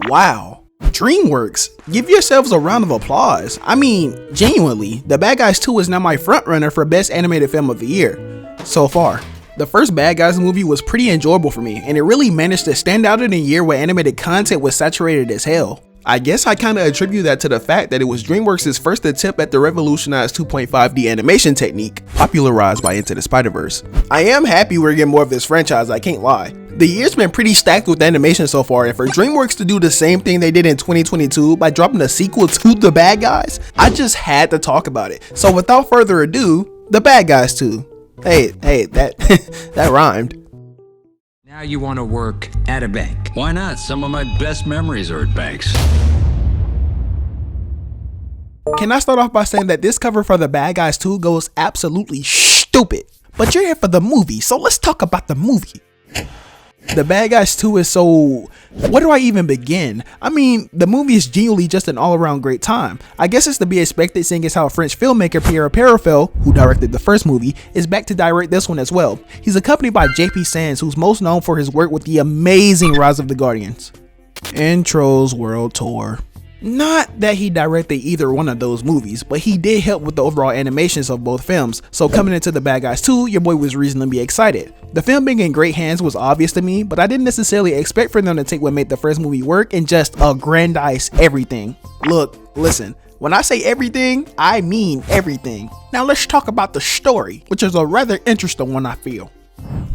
Wow. DreamWorks, give yourselves a round of applause. I mean, genuinely, The Bad Guys 2 is now my frontrunner for Best Animated Film of the Year, so far. The first Bad Guys movie was pretty enjoyable for me, and it really managed to stand out in a year where animated content was saturated as hell. I guess I kinda attribute that to the fact that it was DreamWorks' first attempt at the revolutionized 2.5D animation technique, popularized by Into the Spider-Verse. I am happy we're getting more of this franchise, I can't lie. The year's been pretty stacked with animation so far, and for DreamWorks to do the same thing they did in 2022 by dropping a sequel to The Bad Guys, I just had to talk about it. So without further ado, The Bad Guys 2. Hey, that rhymed. Now you want to work at a bank. Why not? Some of my best memories are at banks. Can I start off by saying that this cover for The Bad Guys 2 goes absolutely stupid? But you're here for the movie, so let's talk about the movie. The Bad Guys 2 is so... where do I even begin? I mean, the movie is genuinely just an all-around great time. I guess it's to be expected seeing as how French filmmaker Pierre Perifel, who directed the first movie, is back to direct this one as well. He's accompanied by JP Sands, who's most known for his work with the amazing Rise of the Guardians. Intro's World Tour. Not that he directed either one of those movies, but he did help with the overall animations of both films, so coming into The Bad Guys 2, your boy was reasonably excited. The film being in great hands was obvious to me, but I didn't necessarily expect for them to take what made the first movie work and just aggrandize everything. Look, listen, when I say everything, I mean everything. Now let's talk about the story, which is a rather interesting one I feel.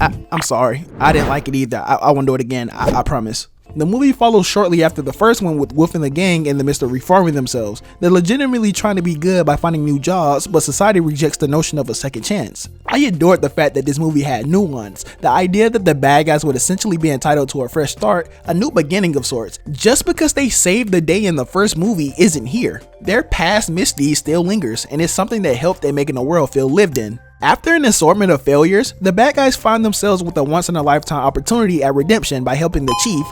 I'm sorry, I didn't like it either. I won't do it again, I promise. The movie follows shortly after the first one with Wolf and the gang in the midst of reforming themselves. They're legitimately trying to be good by finding new jobs, but society rejects the notion of a second chance. I adored the fact that this movie had nuance. The idea that the bad guys would essentially be entitled to a fresh start, a new beginning of sorts. Just because they saved the day in the first movie isn't here. Their past misdeeds still lingers, and it's something that helped in making the world feel lived in. After an assortment of failures, the bad guys find themselves with a once-in-a-lifetime opportunity at redemption by helping the chief,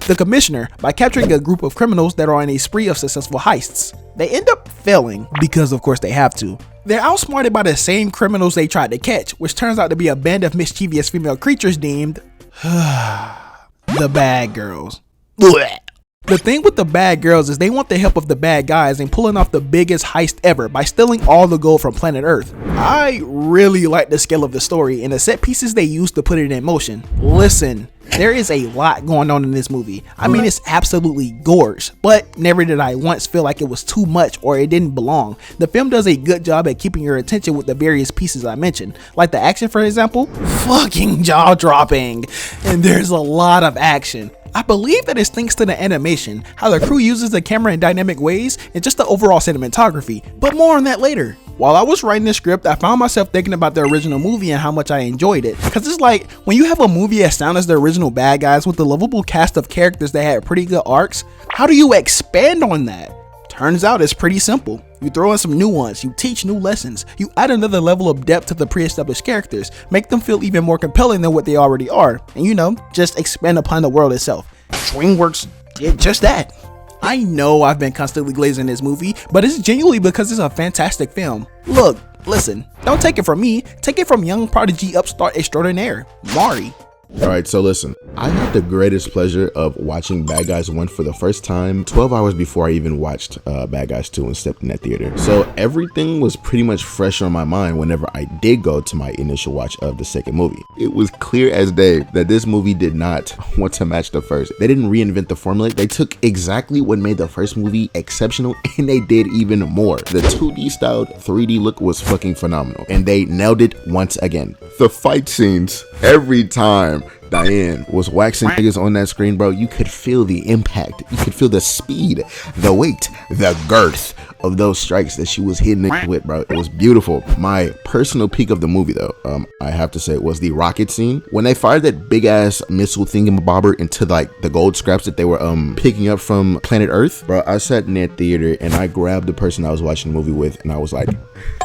the commissioner, by capturing a group of criminals that are on a spree of successful heists. They end up failing, because of course they have to. They're outsmarted by the same criminals they tried to catch, which turns out to be a band of mischievous female creatures deemed the Bad Girls. Blech. The thing with the bad girls is they want the help of the bad guys in pulling off the biggest heist ever by stealing all the gold from planet Earth. I really like the scale of the story and the set pieces they used to put it in motion. Listen, there is a lot going on in this movie. I mean, it's absolutely gorgeous, but never did I once feel like it was too much or it didn't belong. The film does a good job at keeping your attention with the various pieces I mentioned, like the action for example, fucking jaw-dropping, and there's a lot of action. I believe that it's thanks to the animation, how the crew uses the camera in dynamic ways, and just the overall cinematography, but more on that later. While I was writing this script, I found myself thinking about the original movie and how much I enjoyed it. Cause it's like, when you have a movie as sound as the original Bad Guys with a lovable cast of characters that had pretty good arcs, how do you expand on that? Turns out it's pretty simple. You throw in some nuance, you teach new lessons, you add another level of depth to the pre-established characters, make them feel even more compelling than what they already are, and you know, just expand upon the world itself. DreamWorks did just that. I know I've been constantly glazing this movie, but it's genuinely because it's a fantastic film. Look, listen, don't take it from me, take it from young prodigy upstart extraordinaire, Mari. Alright, so listen, I had the greatest pleasure of watching Bad Guys 1 for the first time 12 hours before I even watched Bad Guys 2 and stepped in that theater. So everything was pretty much fresh on my mind whenever I did go to my initial watch of the second movie. It was clear as day that this movie did not want to match the first. They didn't reinvent the formula. They took exactly what made the first movie exceptional and they did even more. The 2D styled 3D look was fucking phenomenal and they nailed it once again. The fight scenes, every time Diane was waxing niggas on that screen, bro, you could feel the impact, you could feel the speed, the weight, the girth of those strikes that she was hitting it with, bro. It was beautiful. My personal peak of the movie though, I have to say, was the rocket scene when they fired that big ass missile thingamabobber into like the gold scraps that they were picking up from planet Earth. Bro, I sat in that theater and I grabbed the person I was watching the movie with and I was like,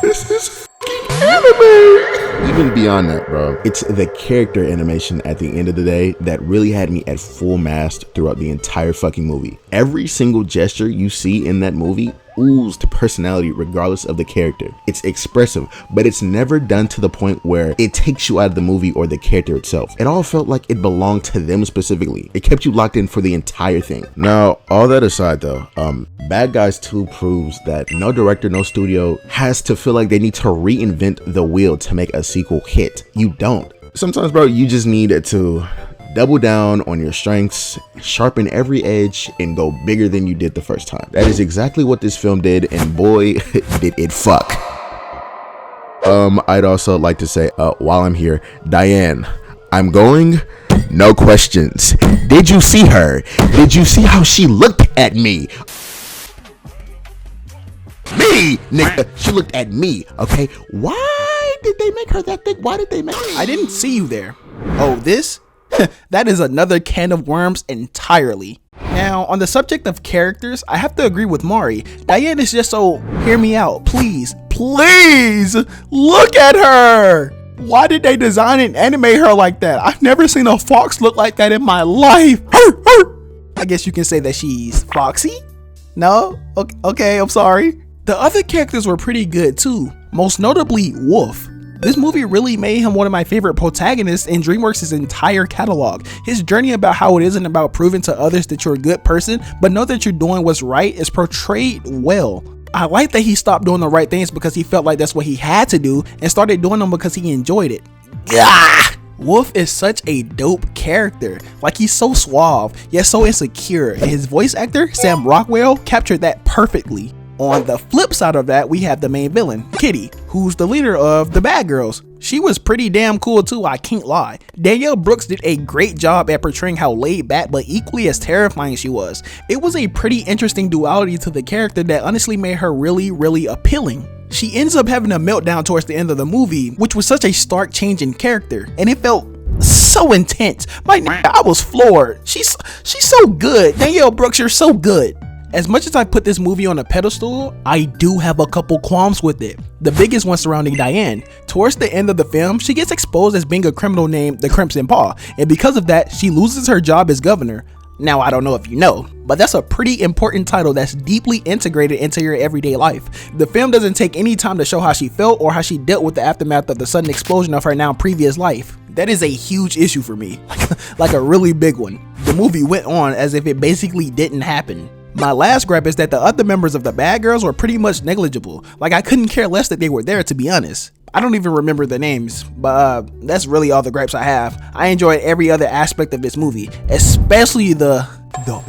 this is anime. Even beyond that, bro, it's the character animation at the end of the day that really had me at full mast throughout the entire fucking movie. Every single gesture you see in that movie oozed personality regardless of the character. It's expressive, but it's never done to the point where it takes you out of the movie or the character itself. It all felt like it belonged to them specifically. It kept you locked in for the entire thing. Now, all that aside though, Bad Guys 2 proves that no director, no studio has to feel like they need to reinvent the wheel to make a sequel hit. You don't. Sometimes, bro, you just need to double down on your strengths, sharpen every edge, and go bigger than you did the first time. That is exactly what this film did, and boy, did it fuck. I'd also like to say, while I'm here, Diane, I'm going, no questions. Did you see her? Did you see how she looked at me? Me, nigga, she looked at me, okay? Why did they make her that thick? Why did they make her? I didn't see you there. Oh, this? That is another can of worms entirely. Now, on the subject of characters, I have to agree with Mari. Diane is just so, hear me out, please, please, look at her. Why did they design and animate her like that? I've never seen a fox look like that in my life. I guess you can say that she's foxy? No? Okay, I'm sorry. The other characters were pretty good too, most notably Wolf. This movie really made him one of my favorite protagonists in DreamWorks' entire catalog. His journey about how it isn't about proving to others that you're a good person, but know that you're doing what's right is portrayed well. I like that he stopped doing the right things because he felt like that's what he had to do and started doing them because he enjoyed it. Gah! Wolf is such a dope character. Like, he's so suave, yet so insecure, and his voice actor, Sam Rockwell, captured that perfectly. On the flip side of that, we have the main villain, Kitty, who's the leader of the bad girls. She was pretty damn cool too, I can't lie. Danielle Brooks did a great job at portraying how laid back but equally as terrifying she was. It was a pretty interesting duality to the character that honestly made her really appealing. She ends up having a meltdown towards the end of the movie, which was such a stark change in character, and it felt so intense. I was floored. She's so good. Danielle Brooks, you're so good. As much as I put this movie on a pedestal, I do have a couple qualms with it. The biggest one surrounding Diane. Towards the end of the film, she gets exposed as being a criminal named the Crimson Paw, and because of that, she loses her job as governor. Now, I don't know if you know, but that's a pretty important title that's deeply integrated into your everyday life. The film doesn't take any time to show how she felt or how she dealt with the aftermath of the sudden explosion of her now previous life. That is a huge issue for me, like a really big one. The movie went on as if it basically didn't happen. My last gripe is that the other members of the bad girls were pretty much negligible. Like, I couldn't care less that they were there, to be honest. I don't even remember the names, but that's really all the gripes I have. I enjoyed every other aspect of this movie, especially the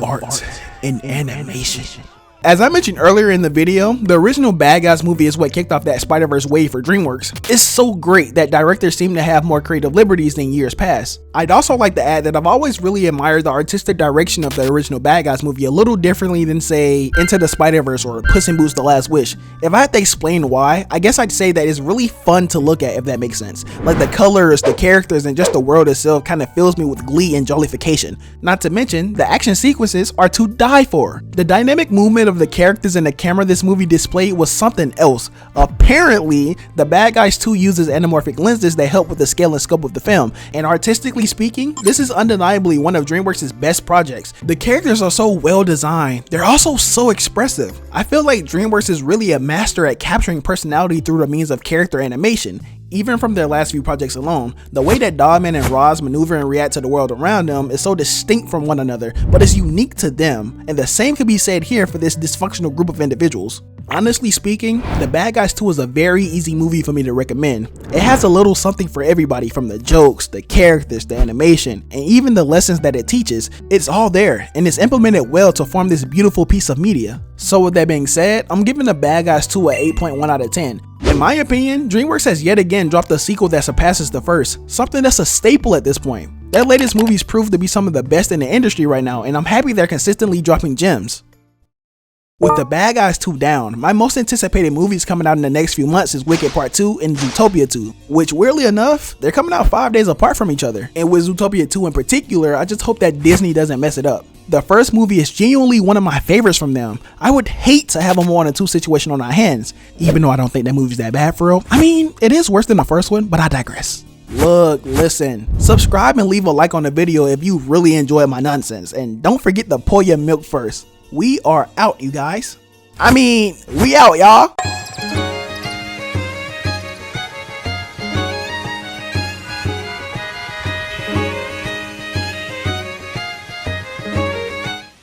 art and animation. As I mentioned earlier in the video, the original Bad Guys movie is what kicked off that Spider-Verse wave for DreamWorks. It's so great that directors seem to have more creative liberties than years past. I'd also like to add that I've always really admired the artistic direction of the original Bad Guys movie a little differently than, say, Into the Spider-Verse or Puss in Boots: The Last Wish. If I had to explain why, I guess I'd say that it's really fun to look at, if that makes sense. Like, the colors, the characters, and just the world itself kind of fills me with glee and jollification. Not to mention, the action sequences are to die for. The dynamic movement of the characters and the camera this movie displayed was something else. Apparently, the Bad Guys 2 uses anamorphic lenses that help with the scale and scope of the film, and artistically speaking, this is undeniably one of DreamWorks' best projects. The characters are so well designed, they're also so expressive. I feel like DreamWorks is really a master at capturing personality through the means of character animation. Even from their last few projects alone, the way that Dogman and Roz maneuver and react to the world around them is so distinct from one another, but it's unique to them, and the same could be said here for this dysfunctional group of individuals. Honestly speaking, The Bad Guys 2 is a very easy movie for me to recommend. It has a little something for everybody, from the jokes, the characters, the animation, and even the lessons that it teaches. It's all there, and it's implemented well to form this beautiful piece of media. So with that being said, I'm giving The Bad Guys 2 an 8.1 out of 10. In my opinion, DreamWorks has yet again dropped a sequel that surpasses the first, something that's a staple at this point. Their latest movies prove to be some of the best in the industry right now, and I'm happy they're consistently dropping gems. With The Bad Guys 2 down, my most anticipated movies coming out in the next few months is Wicked Part 2 and Zootopia 2, which weirdly enough, they're coming out 5 days apart from each other. And with Zootopia 2 in particular, I just hope that Disney doesn't mess it up. The first movie is genuinely one of my favorites from them. I would hate to have a 1-2 situation on our hands, even though I don't think that movie's that bad for real. I mean, it is worse than the first one, but I digress. Look, listen, subscribe and leave a like on the video if you really enjoy my nonsense, and don't forget to pour your milk first. We are out, you guys. I mean, we out, y'all.